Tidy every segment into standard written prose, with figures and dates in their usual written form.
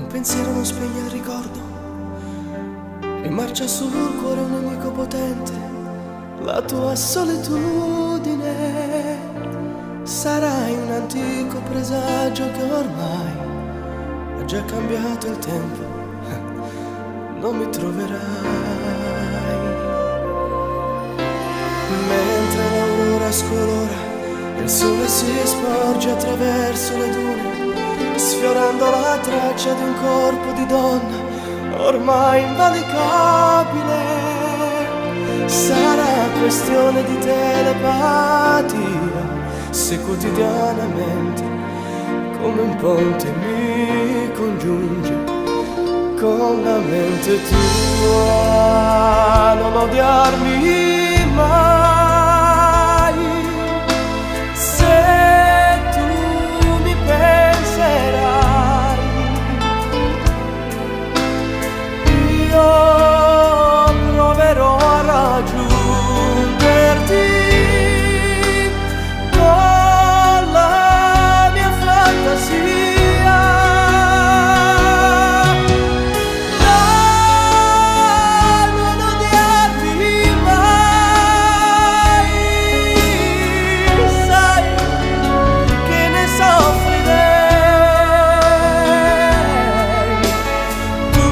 pensiero non spegne il ricordo e marcia sul cuore un nemico potente. La tua solitudine sarai un antico presagio che ormai ha già cambiato il tempo, non mi troverai. Mentre l'aurora scolora e il sole si sporge attraverso le dune, sfiorando la traccia di un corpo di donna ormai invalicabile. Sarà questione di telepatia se quotidianamente come un ponte mi congiunge con la mente tua. Non odiarmi mai se tu mi penserai. Io proverò a raggiungerti con la mia fantasia. Non odiarmi mai, sai che ne soffrirei. Tu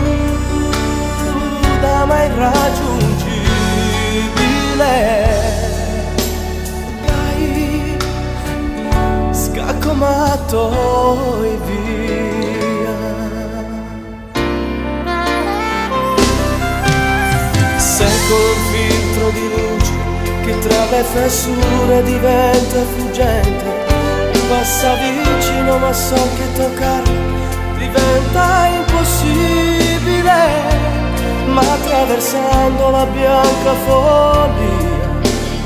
da mai raggiungibile, dai, scacco matto e via. Sei con un filtro di luce che tra le fessure diventa fuggente, passa vicino ma so che toccarlo diventa impossibile. Ma attraversando la bianca follia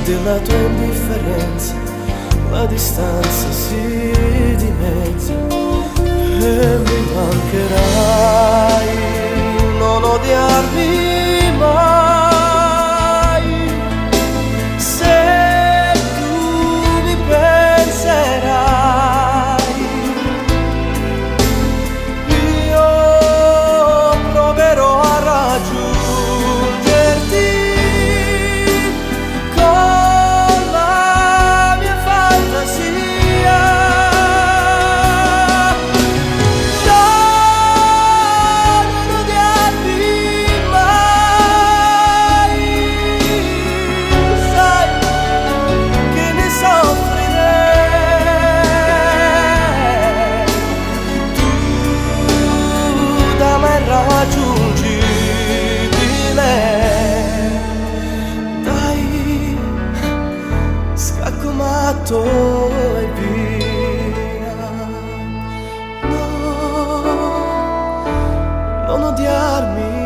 della tua indifferenza, la distanza si dimezza e mi mancherai. Non odiarmi mai se tu mi penserai. Io proverò a raggiungerti con la mia fantasia. Non odiarmi mai, sai che ne soffrirei. Tu da me raggiungibile, dai, scacco matto e via. No, non odiarmi